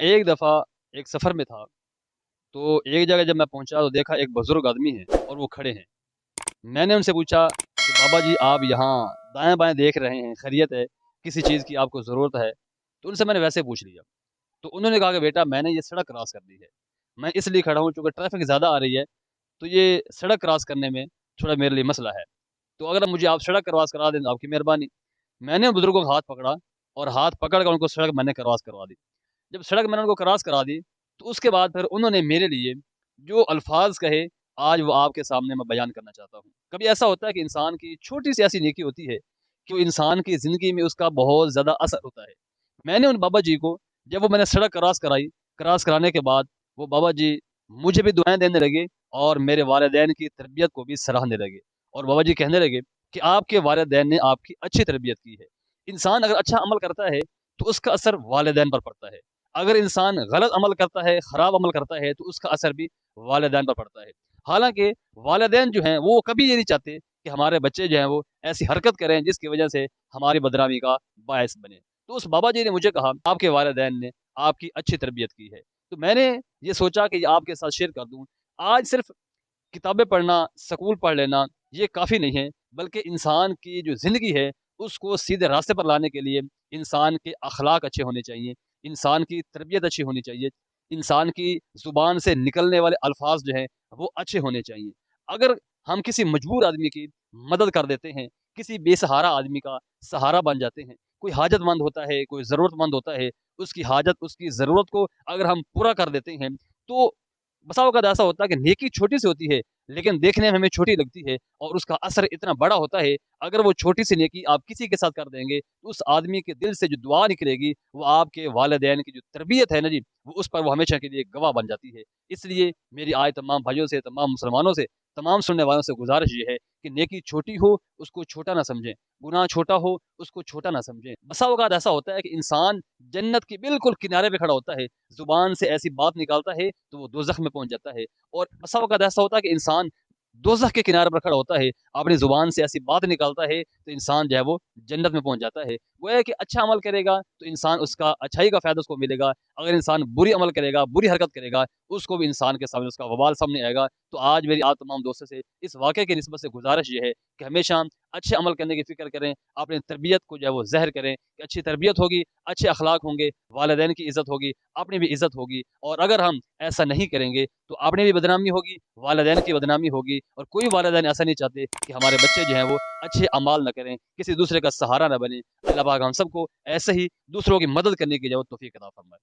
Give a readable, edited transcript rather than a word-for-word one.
एक दफ़ा एक सफ़र में था, तो एक जगह जब मैं पहुँचा तो देखा एक बुज़ुर्ग आदमी है और वो खड़े हैं। मैंने उनसे पूछा कि बाबा जी आप यहाँ दाएँ-बाएँ देख रहे हैं, खैरियत है? किसी चीज़ की आपको ज़रूरत है? तो उनसे मैंने वैसे पूछ लिया। तो उन्होंने कहा कि बेटा मैंने ये सड़क क्रॉस करनी है। मैं इसलिए खड़ा हूँ चूँकि ट्रैफ़िक ज़्यादा आ रही है, तो ये सड़क क्रॉस करने में थोड़ा मेरे लिए मसला है। तो अगर मुझे आप सड़क क्रॉस करा दें तो आपकी मेहरबानी। मैंने बुज़ुर्गों का हाथ पकड़ा और हाथ पकड़ कर उनको सड़क मैंने क्रॉस करवा दी। जब सड़क मैंने उनको क्रॉस करा दी, तो उसके बाद फिर उन्होंने मेरे लिए जो अल्फ़ाज़ कहे, आज वो आपके सामने मैं बयान करना चाहता हूँ। कभी ऐसा होता है कि इंसान की छोटी-सी ऐसी नेकी होती है, कि वो इंसान की ज़िंदगी में उसका बहुत ज़्यादा असर होता है। मैंने उन बाबा जी को जब वो मैंने सड़क क्रॉस कराई, क्रॉस कराने के बाद वो बाबा जी मुझे भी दुआएँ देने लगे और मेरे वालिदैन की तरबियत को भी सराहने लगे। और बाबा जी कहने लगे कि आपके वालिदैन ने आपकी अच्छी तरबियत की है। इंसान अगर अच्छा अमल करता है, तो उसका असर वालिदैन पर पड़ता है। अगर इंसान गलत अमल करता है, खराब अमल करता है, तो उसका असर भी वालिदैन पर पड़ता है। हालाँकि वालिदैन जो हैं, वो कभी ये नहीं चाहते कि हमारे बच्चे जो हैं, वो ऐसी हरकत करें जिसकी वजह से हमारी बदनामी का बायस बने। तो उस बाबा जी ने मुझे कहा, आपके वालिदैन ने आपकी अच्छी तरबियत की है। तो मैंने ये सोचा कि ये आपके साथ शेयर कर दूँ। आज सिर्फ़ किताबें पढ़ना, स्कूल पढ़ लेना, ये काफ़ी नहीं है, बल्कि इंसान की जो ज़िंदगी है, उसको सीधे रास्ते पर लाने के लिए इंसान के अख़लाक अच्छे होने चाहिए, इंसान की तरबियत अच्छी होनी चाहिए, इंसान की ज़ुबान से निकलने वाले अल्फ़ाज़ जो हैं, वो अच्छे होने चाहिए। अगर हम किसी मजबूर आदमी की मदद कर देते हैं, किसी बेसहारा आदमी का सहारा बन जाते हैं, कोई हाजतमंद होता है, कोई ज़रूरतमंद होता है, उसकी हाजत, उसकी ज़रूरत को अगर हम पूरा कर देते हैं, तो बसा औक़ात ऐसा होता है कि नेकी छोटी-सी होती है, लेकिन देखने में हमें छोटी लगती है और उसका असर इतना बड़ा होता है, अगर वो छोटी-सी नेकी आप किसी के साथ कर देंगे, तो उस आदमी के दिल से जो दुआ निकलेगी, वो आपके वालिदैन की जो तरबियत है ना जी, वो उस पर वो हमेशा के लिए गवाह बन जाती है। इसलिए मेरी आज तमाम भाइयों से, तमाम मुसलमानों से, तमाम सुनने वालों से गुज़ारिश ये है कि नेकी छोटी हो, उसको छोटा ना समझें, गुनाह छोटा हो, उसको छोटा ना समझें। बसा औक़ात ऐसा होता है कि इंसान जन्नत के बिल्कुल किनारे पे खड़ा होता है, ज़ुबान से ऐसी बात निकालता है, तो वो दोज़ख में पहुँच जाता है। और बसा वक़्त ऐसा होता है कि इंसान दोज़ख के किनारे पर खड़ा होता है, अपनी ज़ुबान से ऐसी बात निकालता है, तो इंसान जो है वो जन्नत में पहुँच जाता है। गोया कि अच्छा अमल करेगा, तो इंसान उसका अच्छाई का फ़ायदा उसको मिलेगा। अगर इंसान बुरी अमल करेगा, बुरी हरकत करेगा, उसको भी इंसान के सामने उसका वबाल सामने आएगा। तो आज मेरी आप तमाम दोस्तों से इस वाक़ये की निस्बत से गुज़ारिश ये है कि हमेशा अच्छे अमल करने की फ़िक्र करें, अपनी तरबियत को जो है वो ज़हर करें कि अच्छी तरबियत होगी, अच्छे अख़लाक होंगे, वालिदैन की इज़्ज़त होगी, अपनी भी इज़्ज़त होगी और अगर हम ऐसा नहीं करेंगे, तो अपनी भी बदनामी होगी, वालिदैन की बदनामी होगी और कोई वालिदैन ऐसा नहीं चाहते कि हमारे बच्चे जो हैं वो अच्छे अमाल ना करें, किसी दूसरे का सहारा ना बनें। अल्लाह पाक हम सबको ऐसे ही दूसरों की मदद करने की जो है वो तौफ़ीक अता फ़रमाए।